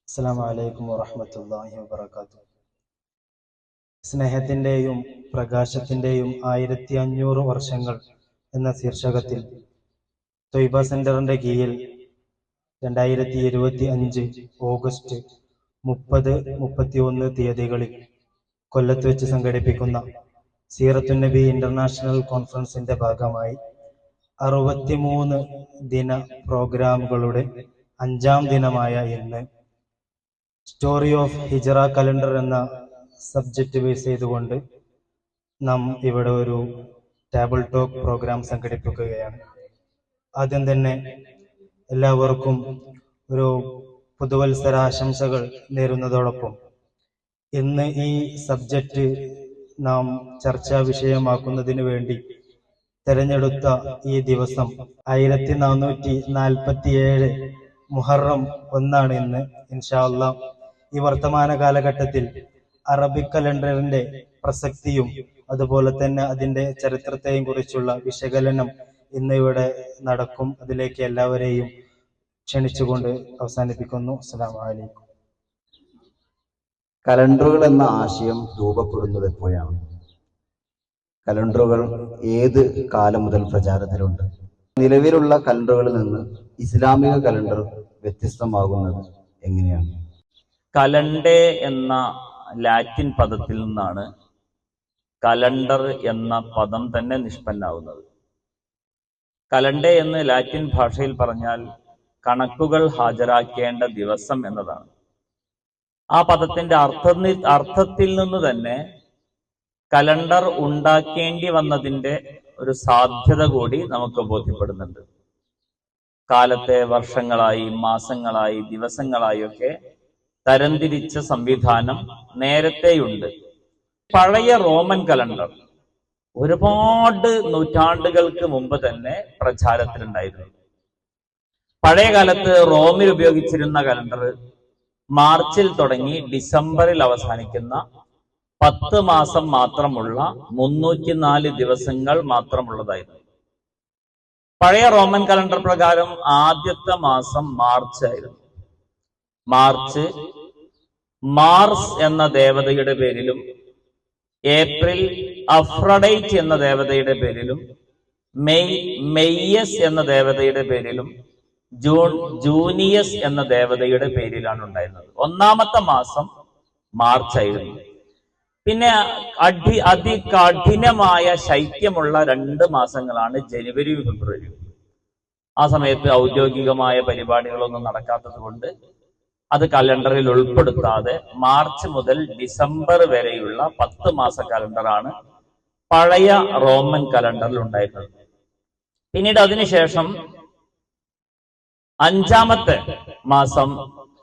അസ്സലാമു അലൈക്കും വറഹ്മത്തുള്ളാഹി വബറകാതുഹു. സ്നേഹത്തിൻ്റെയും പ്രകാശത്തിൻ്റെയും 1500 വർഷങ്ങൾ എന്ന ശീർഷകത്തിൽ ത്വയ്ബ സെന്ററിന്റെ കീഴിൽ 2025 ഓഗസ്റ്റ് 30, 31 തീയതികളിൽ കൊല്ലത്ത് വെച്ച് സംഘടിപ്പിക്കുന്ന സീറത്തുൻ നബി ഇന്റർനാഷണൽ കോൺഫറൻസിന്റെ ഭാഗമായി 63 ദിന പ്രോഗ്രാമുകളുടെ 5ാം ദിനമായ ഇന്ന് സ്റ്റോറി ഓഫ് ഹിജറ കലണ്ടർ എന്ന സബ്ജക്റ്റ് ബേസ് ചെയ്തുകൊണ്ട് നാം ഇവിടെ ഒരു ടേബിൾ ടോക്ക് പ്രോഗ്രാം സംഘടിപ്പിക്കുകയാണ്. ആദ്യം തന്നെ എല്ലാവർക്കും ഒരു പുതുവത്സര ആശംസകൾ നേരുന്നതോടൊപ്പം ഇന്ന് ഈ സബ്ജക്റ്റ് നാം ചർച്ചാ വിഷയമാക്കുന്നതിന് വേണ്ടി തെരഞ്ഞെടുത്ത ഈ ദിവസം 1447 മുഹറം 1 ഇന്ന്. ഇൻഷാ അല്ലാഹ് ഈ വർത്തമാന കാലഘട്ടത്തിൽ അറബിക് കലണ്ടറിന്റെ പ്രസക്തിയും അതുപോലെ തന്നെ അതിന്റെ ചരിത്രത്തെയും കുറിച്ചുള്ള വിശകലനം ഇന്ന് ഇവിടെ നടക്കും. അതിലേക്ക് എല്ലാവരെയും ക്ഷണിച്ചുകൊണ്ട് അവസാനിപ്പിക്കുന്നു. അസ്സലാമു അലൈക്കും. കലണ്ടറുകൾ എന്ന ആശയം രൂപപ്പെടുന്നത് എപ്പോഴാണ്? കലണ്ടറുകൾ ഏത് കാലം മുതൽ പ്രചാരത്തിലുണ്ട്? നിലവിലുള്ള കലണ്ടറുകളിൽ നിന്ന് ഇസ്ലാമിക കലണ്ടർ വ്യത്യസ്തമാകുന്നത് എങ്ങനെയാണ്? കലണ്ടേ എന്ന ലാറ്റിൻ പദത്തിൽ നിന്നാണ് കലണ്ടർ എന്ന പദം തന്നെ നിഷ്പന്നാവുന്നത്. കലണ്ടേ എന്ന് ലാറ്റിൻ ഭാഷയിൽ പറഞ്ഞാൽ കണക്കുകൾ ഹാജരാക്കേണ്ട ദിവസം എന്നതാണ്. ആ പദത്തിന്റെ അർത്ഥത്തിൽ നിന്ന് തന്നെ കലണ്ടർ ഉണ്ടാക്കേണ്ടി വന്നതിന്റെ ഒരു സാധ്യത കൂടി നമുക്ക് ബോധ്യപ്പെടുന്നുണ്ട്. കാലത്തെ വർഷങ്ങളായി, മാസങ്ങളായി, ദിവസങ്ങളായി ഒക്കെ തരംതിരിച്ച സംവിധാനം നേരത്തെയുണ്ട്. പഴയ റോമൻ കലണ്ടർ ഒരുപാട് നൂറ്റാണ്ടുകൾക്ക് മുമ്പ് തന്നെ പ്രചാരത്തിലുണ്ടായിരുന്നു. പഴയ കാലത്ത് റോമിൽ ഉപയോഗിച്ചിരുന്ന കലണ്ടർ മാർച്ചിൽ തുടങ്ങി ഡിസംബറിൽ അവസാനിക്കുന്ന 10 മാസം മാത്രമുള്ള 304 ദിവസങ്ങൾ മാത്രമുള്ളതായിരുന്നു. പഴയ റോമൻ കലണ്ടർ പ്രകാരം ആദ്യത്തെ മാസം മാർച്ച് ആയിരുന്നു. മാർച്ച് മാർസ് എന്ന ദേവതയുടെ പേരിലും, ഏപ്രിൽ അഫ്രഡൈറ്റ് എന്ന ദേവതയുടെ പേരിലും, മെയ് മെയ്യസ് എന്ന ദേവതയുടെ പേരിലും, ജൂൺ ജൂനിയസ് എന്ന ദേവതയുടെ പേരിലാണ് ഉണ്ടായിരുന്നത്. ഒന്നാമത്തെ മാസം മാർച്ച് ആയിരുന്നു. പിന്നെ അതികഠിനമായ ശൈത്യമുള്ള 2 മാസങ്ങളാണ് ജനുവരിയും ഫെബ്രുവരിയും. ആ സമയത്ത് ഔദ്യോഗികമായ പരിപാടികളൊന്നും നടക്കാത്തത് കൊണ്ട് അത് കലണ്ടറിൽ ഉൾപ്പെടുത്താതെ മാർച്ച് മുതൽ ഡിസംബർ വരെയുള്ള 10 മാസ കലണ്ടറാണ് പഴയ റോമൻ കലണ്ടറിൽ ഉണ്ടായിരുന്നത്. പിന്നീട് അതിനുശേഷം 5ാമത്തെ മാസം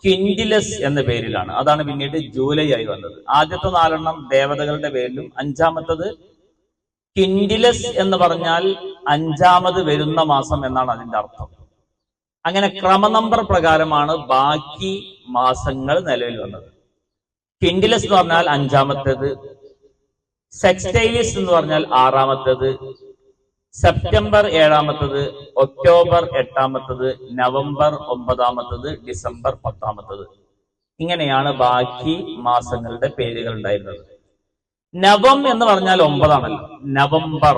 ക്വിന്റിലസ് എന്ന പേരിലാണ്. അതാണ് പിന്നീട് ജൂലൈ ആയി വന്നത്. ആദ്യത്തെ 4 ദേവതകളുടെ പേരിലും 5ാമത്തത് ക്വിന്റിലസ് എന്ന് പറഞ്ഞാൽ 5ാമത് വരുന്ന മാസം എന്നാണ് അതിന്റെ അർത്ഥം. അങ്ങനെ ക്രമനമ്പർ പ്രകാരമാണ് ബാക്കി മാസങ്ങൾ നിലവിൽ വന്നത്. ക്വിന്റിലസ് എന്ന് പറഞ്ഞാൽ 5ാമത്തേത്, സെക്സ്റ്റൈലിസ് എന്ന് പറഞ്ഞാൽ 6ാമത്തേത്, സെപ്റ്റംബർ 7ാമത്തേത്, ഒക്ടോബർ 8ാമത്തേത്, നവംബർ 9ാമത്തേത്, ഡിസംബർ 10ാമത്തേത്. ഇങ്ങനെയാണ് ബാക്കി മാസങ്ങളുടെ പേരുകൾ ഉണ്ടായിരുന്നത്. നവം എന്ന് പറഞ്ഞാൽ 9 ആണല്ലോ. നവംബർ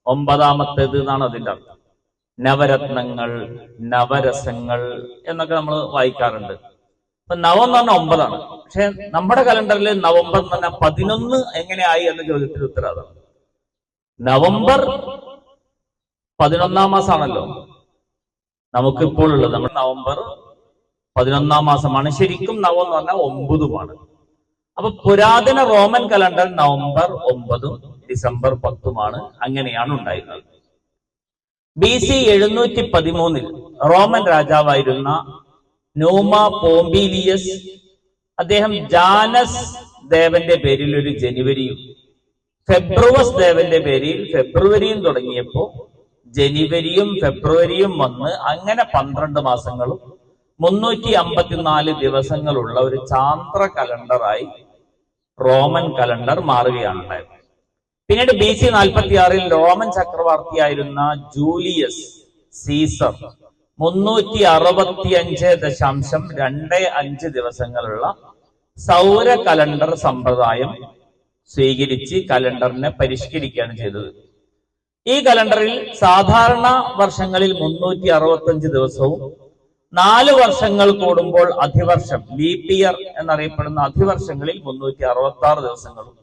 9ാമത്തേത് എന്നാണ് അതിന്റെ അർത്ഥം. നവരത്നങ്ങൾ, നവരസങ്ങൾ എന്നൊക്കെ നമ്മൾ വായിക്കാറുണ്ട്. അപ്പൊ നവം എന്ന് പറഞ്ഞാൽ 9 ആണ്. പക്ഷെ നമ്മുടെ കലണ്ടറിൽ നവംബർ എന്ന് പറഞ്ഞാൽ 11 എങ്ങനെയായി എന്ന ചോദ്യത്തിന് ഉത്തരം അതാണ്. നവംബർ 11ാം മാസമാണല്ലോ നമുക്കിപ്പോൾ ഉള്ളത്. നമ്മുടെ നവംബർ 11ാം മാസമാണ്. ശരിക്കും നവം എന്ന് പറഞ്ഞാൽ 9ഉമാണ്. അപ്പൊ പുരാതന റോമൻ കലണ്ടർ നവംബർ 9ഉം ഡിസംബർ 10ഉമാണ്. അങ്ങനെയാണ് ഉണ്ടായിരുന്നത്. BC 713 റോമൻ രാജാവായിരുന്ന നൂമ പോംബിലിയസ്, അദ്ദേഹം ജാനസ് ദേവന്റെ പേരിൽ ഒരു ജനുവരിയും ഫെബ്രുവസ് ദേവന്റെ പേരിൽ ഫെബ്രുവരിയും തുടങ്ങിയപ്പോ ജനുവരിയും ഫെബ്രുവരിയും വന്ന് അങ്ങനെ 12 മാസങ്ങളും 354 ദിവസങ്ങളുള്ള ഒരു ചാന്ദ്ര കലണ്ടറായി റോമൻ കലണ്ടർ മാറുകയാണ് ഉണ്ടായത്. പിന്നീട് BC 46 റോമൻ ചക്രവർത്തിയായിരുന്ന ജൂലിയസ് സീസർ 365.25 ദിവസങ്ങളുള്ള സൗര കലണ്ടർ സമ്പ്രദായം സ്വീകരിച്ച് കലണ്ടറിനെ പരിഷ്കരിക്കുകയാണ് ചെയ്തത്. ഈ കലണ്ടറിൽ സാധാരണ വർഷങ്ങളിൽ 365 ദിവസവും 4 വർഷങ്ങൾ കൂടുമ്പോൾ അധിവർഷം ലീപ് ഇയർ എന്നറിയപ്പെടുന്ന അധിവർഷങ്ങളിൽ 366 ദിവസങ്ങളും.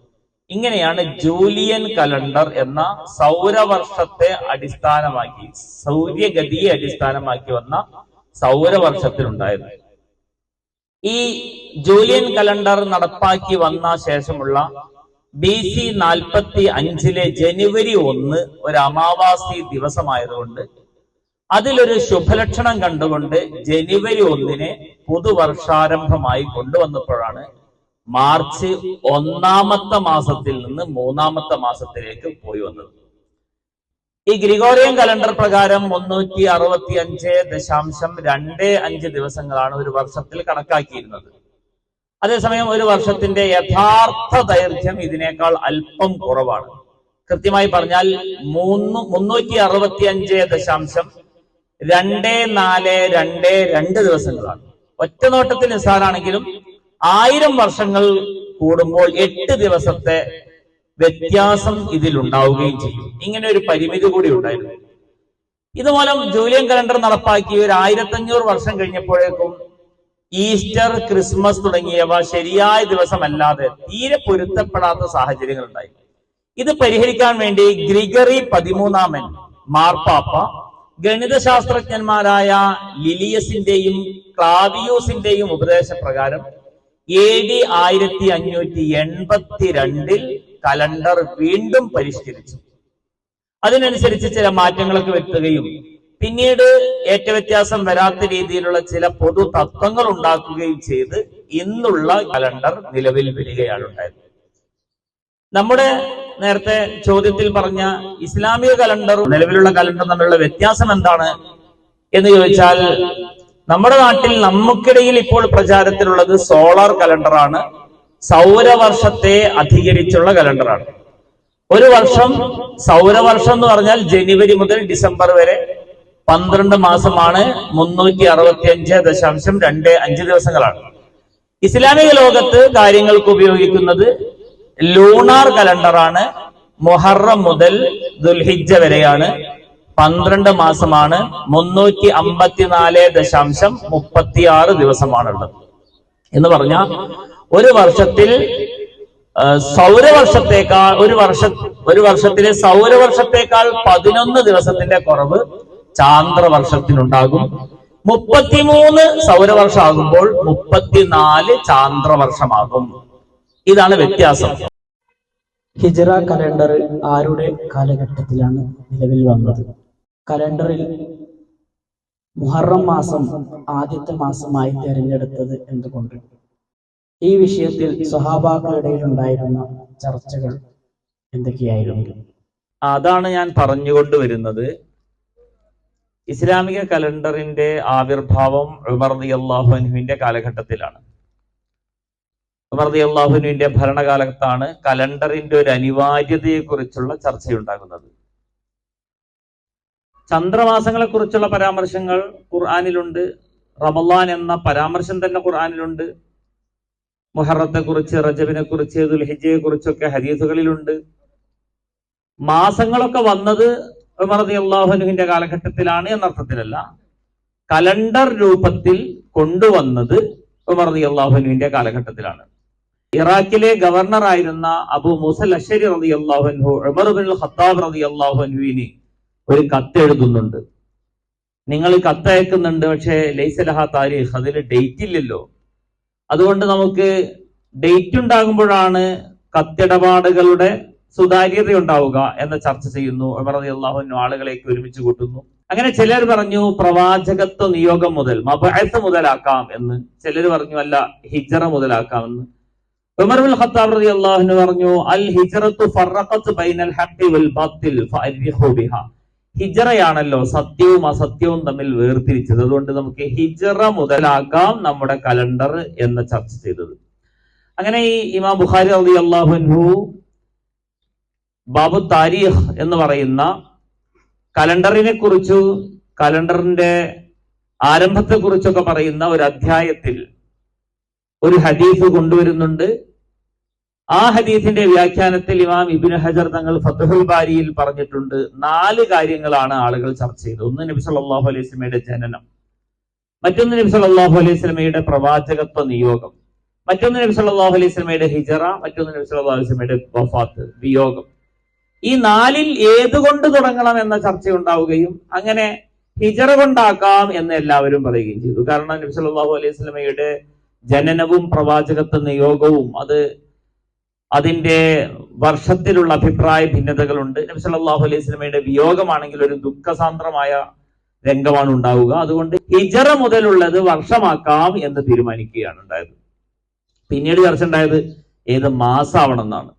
ഇങ്ങനെയാണ് ജൂലിയൻ കലണ്ടർ എന്ന സൗരവർഷത്തെ അടിസ്ഥാനമാക്കി, സൗര്യഗതിയെ അടിസ്ഥാനമാക്കി വന്ന സൗരവർഷത്തിലുണ്ടായത്. ഈ ജൂലിയൻ കലണ്ടർ നടപ്പാക്കി വന്ന ശേഷമുള്ള BC 45 ജനുവരി 1 ഒരു അമാവാസി ദിവസമായതുകൊണ്ട് അതിലൊരു ശുഭലക്ഷണം കണ്ടുകൊണ്ട് ജനുവരി 1 പുതുവർഷാരംഭമായി കൊണ്ടുവന്നപ്പോഴാണ് മാർച്ച് 1 മാസത്തിൽ നിന്ന് 3 മാസത്തിലേക്ക് പോയി വന്നത്. ഈ ഗ്രിഗോറിയൻ കലണ്ടർ പ്രകാരം 365.25 ദിവസങ്ങളാണ് ഒരു വർഷത്തിൽ കണക്കാക്കിയിരുന്നത്. അതേസമയം ഒരു വർഷത്തിന്റെ യഥാർത്ഥ ദൈർഘ്യം ഇതിനേക്കാൾ അല്പം കുറവാണ്. കൃത്യമായി പറഞ്ഞാൽ 366.2422 ദിവസങ്ങളാണ്. ഒറ്റ നോട്ടത്തിൽ നിസ്സാരാണെങ്കിലും 1000 വർഷങ്ങൾ കൂടുമ്പോൾ 8 ദിവസത്തെ വ്യത്യാസം ഇതിലുണ്ടാവുകയും ചെയ്യും. ഇങ്ങനെ ഒരു പരിമിതി കൂടി ഉണ്ടായിരുന്നു. ഇതുമൂലം ജൂലിയൻ കലണ്ടർ നടപ്പാക്കി ഒരു 1500 വർഷം കഴിഞ്ഞപ്പോഴേക്കും ഈസ്റ്റർ, ക്രിസ്മസ് തുടങ്ങിയവ ശരിയായ ദിവസമല്ലാതെ തീരെ പൊരുത്തപ്പെടാത്ത സാഹചര്യങ്ങൾ ഉണ്ടായി. ഇത് പരിഹരിക്കാൻ വേണ്ടി ഗ്രിഗറി 13 മാർപ്പാപ്പ ഗണിതശാസ്ത്രജ്ഞന്മാരായ ലിലിയസിന്റെയും ക്ലാവിയൂസിന്റെയും ഉപദേശപ്രകാരം AD 1582 കലണ്ടർ വീണ്ടും പരിഷ്കരിച്ചു. അതിനനുസരിച്ച് ചില മാറ്റങ്ങളൊക്കെ വരുത്തുകയും പിന്നീട് ഏറ്റവ്യത്യാസം വരാത്ത രീതിയിലുള്ള ചില പൊതു തത്വങ്ങൾ ഉണ്ടാക്കുകയും ചെയ്ത് ഇന്നുള്ള കലണ്ടർ നിലവിൽ വരികയാണ് ഉണ്ടായത്. നമ്മുടെ നേരത്തെ ചോദ്യത്തിൽ പറഞ്ഞ ഇസ്ലാമിക കലണ്ടറും നിലവിലുള്ള കലണ്ടറും തമ്മിലുള്ള വ്യത്യാസം എന്താണ് എന്ന് ചോദിച്ചാൽ, നമ്മുടെ നാട്ടിൽ നമുക്കിടയിൽ ഇപ്പോൾ പ്രചാരത്തിലുള്ളത് സോളാർ കലണ്ടറാണ്. സൗരവർഷത്തെ അധികരിച്ചുള്ള കലണ്ടറാണ്. ഒരു വർഷം, സൗരവർഷം എന്ന് പറഞ്ഞാൽ ജനുവരി മുതൽ ഡിസംബർ വരെ 12 മാസമാണ്. 365.25 ദിവസങ്ങളാണ്. ഇസ്ലാമിക ലോകത്ത് കാര്യങ്ങൾക്ക് ഉപയോഗിക്കുന്നത് ലൂണാർ കലണ്ടറാണ്. മുഹറം മുതൽ ദുൽഹിജ്ജ വരെയാണ്. 12 മാസമാണ്. 354.36 ദിവസമാണുള്ളത്. എന്ന് പറഞ്ഞാൽ ഒരു വർഷത്തിൽ സൗരവർഷത്തേക്കാൾ ഒരു വർഷത്തിലെ സൗരവർഷത്തേക്കാൾ 11 ദിവസത്തിന്റെ കുറവ് ചാന്ദ്രവർഷത്തിനുണ്ടാകും. 33 സൗരവർഷമാകുമ്പോൾ 34 ചാന്ദ്രവർഷമാകും. ഇതാണ് വ്യത്യാസം. ഹിജറ കലണ്ടർ ആരുടെ കാലഘട്ടത്തിലാണ് നിലവിൽ വന്നത്? കലണ്ടറിൽ മുഹറം മാസം ആദ്യത്തെ മാസമായി തിരഞ്ഞെടുത്തത് എന്തുകൊണ്ട്? ഈ വിഷയത്തിൽ സ്വഹാബാക്കളിടയിൽ ഉണ്ടായിരുന്ന ചർച്ചകൾ എന്തൊക്കെയായിരുന്നു? അതാണ് ഞാൻ പറഞ്ഞുകൊണ്ടുവരുന്നത്. ഇസ്ലാമിക കലണ്ടറിന്റെ ആവിർഭാവം ഉമർ റളിയല്ലാഹു അൻഹുവിന്റെ കാലഘട്ടത്തിലാണ്. ഉമർ റളിയല്ലാഹു അൻഹുവിന്റെ ഭരണകാലത്താണ് കലണ്ടറിന്റെ ഒരു അനിവാര്യതയെക്കുറിച്ചുള്ള ചർച്ചയുണ്ടാകുന്നത്. ചന്ദ്രമാസങ്ങളെ കുറിച്ചുള്ള പരാമർശങ്ങൾ ഖുർആനിലുണ്ട്. റമളാൻ എന്ന പരാമർശം തന്നെ ഖുർആനിലുണ്ട്. മുഹറത്തെ കുറിച്ച്, റജബിനെ കുറിച്ച്, ദുൽഹിജ്ജയെ കുറിച്ചൊക്കെ ഹദീസുകളിലുണ്ട്. മാസങ്ങളൊക്കെ വന്നത് ഉമർ റളിയല്ലാഹു അൻഹുവിന്റെ കാലഘട്ടത്തിലാണ് എന്നർത്ഥത്തിലല്ല. കലണ്ടർ രൂപത്തിൽ കൊണ്ടുവന്നത് ഉമർ റളിയല്ലാഹു അൻഹുവിന്റെ കാലഘട്ടത്തിലാണ്. ഇറാഖിലെ ഗവർണറായിരുന്ന അബൂ മൂസൽ അശ്ശരി റളിയല്ലാഹു അൻഹു ഉമർ ഇബ്നുൽ ഖത്താബ് റളിയല്ലാഹു അൻഹുവിന് ഒരു കത്ത് എഴുതുന്നുണ്ട്. നിങ്ങൾ കത്തയക്കുന്നുണ്ട്, പക്ഷേ ലൈസ ലഹാ താരീഖ്, അതിൽ ഡേറ്റ് ഇല്ലല്ലോ. അതുകൊണ്ട് നമുക്ക് ഡേറ്റ് ഉണ്ടാകുമ്പോഴാണ് കത്തിടപാടുകളുടെ സുതാര്യത ഉണ്ടാവുക എന്ന ചർച്ച ചെയ്യുന്നു. ഉമർ റളിയല്ലാഹു അൻഹു ആളുകളേക്ക് ഒരുമിച്ച് കൂട്ടുന്നു. അങ്ങനെ ചിലർ പറഞ്ഞു പ്രവാചകത്വ നിയോഗം മുതൽ, മബഅത്ത് മുതലാക്കാം എന്ന്. ചിലർ പറഞ്ഞു അല്ല, ഹിജ്റ മുതലാക്കാമെന്ന്. ഉമർ ഇബ്നുൽ ഖത്താബ് റളിയല്ലാഹു അൻഹു പറഞ്ഞു അൽ ഹിജ്റത്തു ഫറഖത് ബൈനൽ ഹഖ് വൽ ബാത്തിൽ ഫഅരിഹു ബിഹാ. ഹിജ്റയാണല്ലോ സത്യവും അസത്യവും തമ്മിൽ വേർതിരിച്ചത്. അതുകൊണ്ട് നമുക്ക് ഹിജ്റ മുതലാക്കാം നമ്മുടെ കലണ്ടർ എന്ന ചർച്ച ചെയ്തത്. അങ്ങനെ ഈ ഇമാം ബുഖാരി റളിയല്ലാഹു അൻഹു ബാബു താരീഖ് എന്ന് പറയുന്ന കലണ്ടറിനെ കുറിച്ചു, കലണ്ടറിന്റെ ആരംഭത്തെക്കുറിച്ചൊക്കെ പറയുന്ന ഒരു അധ്യായത്തിൽ ഒരു ഹദീസ് കൊണ്ടുവരുന്നുണ്ട്. ആ ഹദീസിന്റെ വ്യാഖ്യാനത്തിൽ ഇമാം ഇബ്നു ഹജർ തങ്ങൾ ഫത്ഹുൽ ബാരിയിൽ പറഞ്ഞിട്ടുണ്ട് 4 കാര്യങ്ങളാണ് ആളുകൾ ചർച്ച ചെയ്തത്. ഒന്ന് നബി സല്ലല്ലാഹു അലൈഹി വസല്ലമയുടെ ജനനം, മറ്റൊന്ന് നബി സല്ലല്ലാഹു അലൈഹി വസല്ലമയുടെ പ്രവാചകത്വ നിയോഗം, മറ്റൊന്ന് നബി സല്ലല്ലാഹു അലൈഹി വസല്ലമയുടെ ഹിജറ, മറ്റൊന്ന് നബി സല്ലല്ലാഹു അലൈഹി വസല്ലമയുടെ വഫാത്ത്, വിയോഗം. ഈ 4ൽ ഏതുകൊണ്ട് തുടങ്ങണം എന്ന ചർച്ച ഉണ്ടാവുകയും അങ്ങനെ ഹിജറ കൊണ്ടാക്കാം എന്ന് എല്ലാവരും പറയുകയും ചെയ്തു. കാരണം നബി സല്ലല്ലാഹു അലൈഹി വസല്ലമയുടെ ജനനവും പ്രവാചകത്വ നിയോഗവും അതിന്റെ വർഷത്തിലുള്ള അഭിപ്രായ ഭിന്നതകളുണ്ട്. നബി സല്ലല്ലാഹു അലൈഹി വസല്ലമയുടെ വിയോഗമാണെങ്കിൽ ഒരു ദുഃഖസാന്ദ്രമായ രംഗമാണ് ഉണ്ടാവുക. അതുകൊണ്ട് ഹിജറ മുതലുള്ളത് വർഷമാക്കാം എന്ന് തീരുമാനിക്കുകയാണ് ഉണ്ടായത്. പിന്നീട് ചർച്ച ഉണ്ടായത് ഏത് മാസമാവണം എന്നാണ്.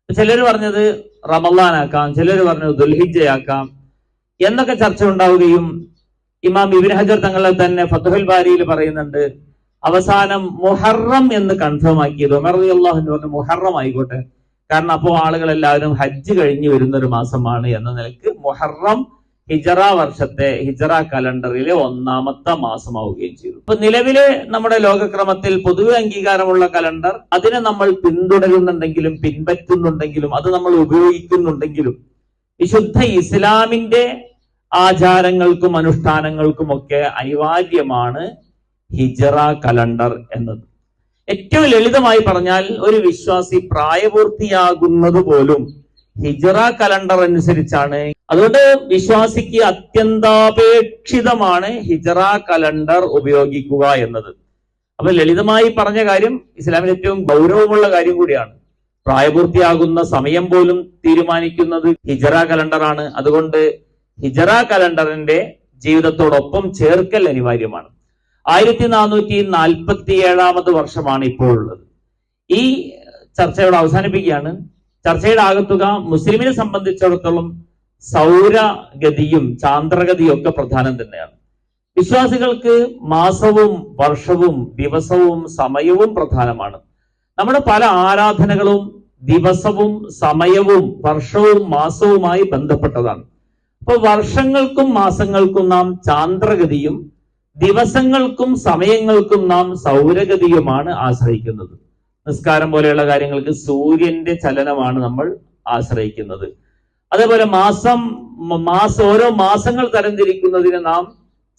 ചിലർ പറഞ്ഞത് റമളാനാക്കാം, ചിലർ പറഞ്ഞത് ദുൽഹിജ്ജയാക്കാം എന്നൊക്കെ ചർച്ച ഉണ്ടാവുകയും ഇമാം ഇബ്നു ഹജർ തങ്ങളെ തന്നെ ഫത്ഹുൽ ബാരിയിൽ പറയുന്നുണ്ട്, അവസാനം മുഹറം എന്ന് കൺഫേം ആക്കിയത് ഉമർ റളിയല്ലാഹു അൻഹു പറഞ്ഞു മുഹറം ആയിക്കോട്ടെ, കാരണം അപ്പോൾ ആളുകൾ എല്ലാവരും ഹജ്ജ് കഴിഞ്ഞു വരുന്ന ഒരു മാസമാണ് എന്ന നിലക്ക് മുഹറം ഹിജറ വർഷത്തെ ഹിജറ കലണ്ടറിലെ 1ാമത്തെ മാസമാവുകയും ചെയ്തു. ഇപ്പൊ നിലവിലെ നമ്മുടെ ലോകക്രമത്തിൽ പൊതുവെ അംഗീകാരമുള്ള കലണ്ടർ അതിനെ നമ്മൾ പിന്തുടരുന്നുണ്ടെങ്കിലും പിൻപറ്റുന്നുണ്ടെങ്കിലും അത് നമ്മൾ ഉപയോഗിക്കുന്നുണ്ടെങ്കിലും വിശുദ്ധ ഇസ്ലാമിന്റെ ആചാരങ്ങൾക്കും അനുഷ്ഠാനങ്ങൾക്കും ഒക്കെ അനിവാര്യമാണ് ഹിജറ കലണ്ടർ എന്നത്. ഏറ്റവും ലളിതമായി പറഞ്ഞാൽ ഒരു വിശ്വാസി പ്രായപൂർത്തിയാകുന്നത് പോലും ഹിജറ കലണ്ടർ അനുസരിച്ചാണ്. അതുകൊണ്ട് വിശ്വാസിക്ക് അത്യന്താപേക്ഷിതമാണ് ഹിജറ കലണ്ടർ ഉപയോഗിക്കുക എന്നത്. അപ്പൊ ലളിതമായി പറഞ്ഞ കാര്യം ഇസ്ലാമിൽ ഏറ്റവും ഗൗരവമുള്ള കാര്യം കൂടിയാണ്. പ്രായപൂർത്തിയാകുന്ന സമയം പോലും തീരുമാനിക്കുന്നത് ഹിജറ കലണ്ടറാണ്. അതുകൊണ്ട് ഹിജറ കലണ്ടറിന്റെ ജീവിതത്തോടൊപ്പം ചേർക്കൽ അനിവാര്യമാണ്. 1447 വർഷമാണ് ഇപ്പോൾ ഉള്ളത്. ഈ ചർച്ചയോട് അവസാനിപ്പിക്കുകയാണ്. ചർച്ചയുടെ ആകത്തുക മുസ്ലിമിനെ സംബന്ധിച്ചിടത്തോളം സൗരഗതിയും ചാന്ദ്രഗതിയും ഒക്കെ പ്രധാനം തന്നെയാണ്. വിശ്വാസികൾക്ക് മാസവും വർഷവും ദിവസവും സമയവും പ്രധാനമാണ്. നമ്മുടെ പല ആരാധനകളും ദിവസവും സമയവും വർഷവും മാസവുമായി ബന്ധപ്പെട്ടതാണ്. അപ്പൊ വർഷങ്ങൾക്കും മാസങ്ങൾക്കും നാം ചാന്ദ്രഗതിയും ദിവസങ്ങൾക്കും സമയങ്ങൾക്കും നാം സൗരഗതിയുമാണ് ആശ്രയിക്കുന്നത്. നിസ്കാരം പോലെയുള്ള കാര്യങ്ങൾക്ക് സൂര്യന്റെ ചലനമാണ് നമ്മൾ ആശ്രയിക്കുന്നത്. അതേപോലെ ഓരോ മാസങ്ങൾ തരംതിരിക്കുന്നതിന് നാം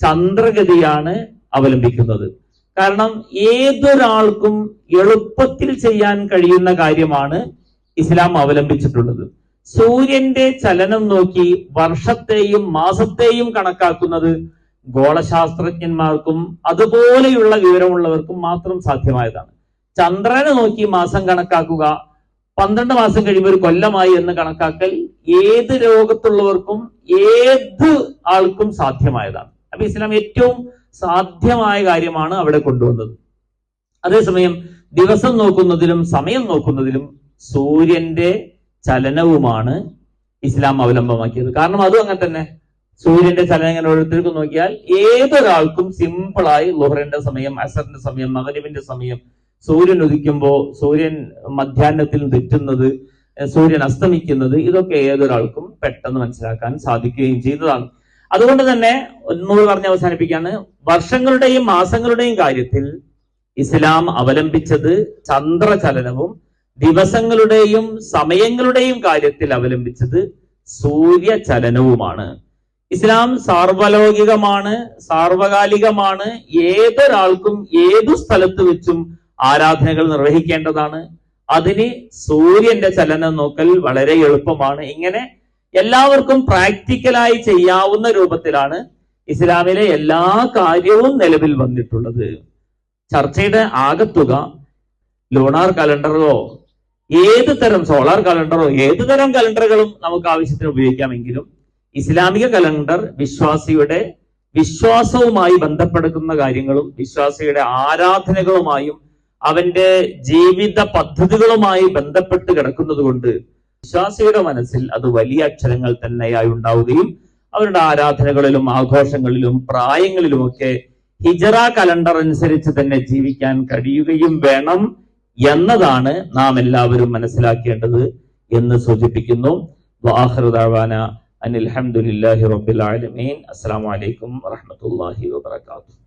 ചന്ദ്രഗതിയാണ് അവലംബിക്കുന്നത്. കാരണം ഏതൊരാൾക്കും എളുപ്പത്തിൽ ചെയ്യാൻ കഴിയുന്ന കാര്യമാണ് ഇസ്ലാം അവലംബിച്ചിട്ടുള്ളത്. സൂര്യന്റെ ചലനം നോക്കി വർഷത്തെയും മാസത്തെയും കണക്കാക്കുന്നത് ഗോളശാസ്ത്രജ്ഞന്മാർക്കും അതുപോലെയുള്ള വിവരമുള്ളവർക്കും മാത്രം സാധ്യമായതാണ്. ചന്ദ്രനെ നോക്കി മാസം കണക്കാക്കുക, 12 മാസം കഴിയുമ്പോൾ ഒരു കൊല്ലമായി എന്ന് കണക്കാക്കൽ ഏത് ലോകത്തുള്ളവർക്കും ഏത് ആൾക്കും സാധ്യമായതാണ്. അപ്പൊ ഇസ്ലാം ഏറ്റവും സാധ്യമായ കാര്യമാണ് അവിടെ കൊണ്ടുവന്നത്. അതേസമയം ദിവസം നോക്കുന്നതിലും സമയം നോക്കുന്നതിലും സൂര്യന്റെ ചലനവുമാണ് ഇസ്ലാം അവലംബമാക്കിയത്. കാരണം അതും അങ്ങനെ തന്നെ. സൂര്യന്റെ ചലനം ഇങ്ങനെ ഓരോരുത്തർക്കും നോക്കിയാൽ ഏതൊരാൾക്കും സിമ്പിളായി ളുഹറിന്റെ സമയം, അസറിന്റെ സമയം, മഗ്‌രിബിന്റെ സമയം, സൂര്യൻ ഉദിക്കുമ്പോൾ സൂര്യൻ മധ്യാഹ്നത്തിൽ തെറ്റുന്നത്, സൂര്യൻ അസ്തമിക്കുന്നത്, ഇതൊക്കെ ഏതൊരാൾക്കും പെട്ടെന്ന് മനസ്സിലാക്കാൻ സാധിക്കുകയും ചെയ്തതാണ്. അതുകൊണ്ട് തന്നെ ഒന്നുകൂടി പറഞ്ഞ് അവസാനിപ്പിക്കാണ്, വർഷങ്ങളുടെയും മാസങ്ങളുടെയും കാര്യത്തിൽ ഇസ്ലാം അവലംബിച്ചത് ചന്ദ്രചലനവും ദിവസങ്ങളുടെയും സമയങ്ങളുടെയും കാര്യത്തിൽ അവലംബിച്ചത് സൂര്യചലനവുമാണ്. ഇസ്ലാം സാർവലൗകികമാണ്, സാർവകാലികമാണ്. ഏതൊരാൾക്കും ഏതു സ്ഥലത്ത് വെച്ചും ആരാധനകൾ നിർവഹിക്കേണ്ടതാണ്. അതിന് സൂര്യന്റെ ചലനം നോക്കൽ വളരെ എളുപ്പമാണ്. ഇങ്ങനെ എല്ലാവർക്കും പ്രാക്ടിക്കലായി ചെയ്യാവുന്ന രൂപത്തിലാണ് ഇസ്ലാമിലെ എല്ലാ കാര്യവും നിലവിൽ വന്നിട്ടുള്ളത്. ചർച്ചയുടെ ആകത്തുക ലൂണാർ കലണ്ടറോ ഏത് തരം സോളാർ കലണ്ടറോ ഏത് തരം കലണ്ടറുകളും നമുക്ക് ആവശ്യത്തിന് ഉപയോഗിക്കാമെങ്കിലും ഇസ്ലാമിക കലണ്ടർ വിശ്വാസിയുടെ വിശ്വാസവുമായി ബന്ധപ്പെടുന്ന കാര്യങ്ങളും വിശ്വാസിയുടെ ആരാധനകളുമായും അവന്റെ ജീവിത പദ്ധതികളുമായി ബന്ധപ്പെട്ട് കിടക്കുന്നത് കൊണ്ട് വിശ്വാസിയുടെ മനസ്സിൽ അത് വലിയ അക്ഷരങ്ങൾ തന്നെയായി ഉണ്ടാവുകയും അവരുടെ ആരാധനകളിലും ആഘോഷങ്ങളിലും പ്രായങ്ങളിലുമൊക്കെ ഹിജറ കലണ്ടർ അനുസരിച്ച് തന്നെ ജീവിക്കാൻ കഴിയുകയും വേണം എന്നതാണ് നാം എല്ലാവരും മനസ്സിലാക്കേണ്ടത് എന്ന് സൂചിപ്പിക്കുന്നു. വആഖിറു ദഅവാന അനിൽ ഹംദുലില്ലാഹി റബ്ബിൽ ആലമീൻ. അസ്സലാമു അലൈക്കും വറഹ്മത്തുള്ളാഹി വബറകാതുഹു.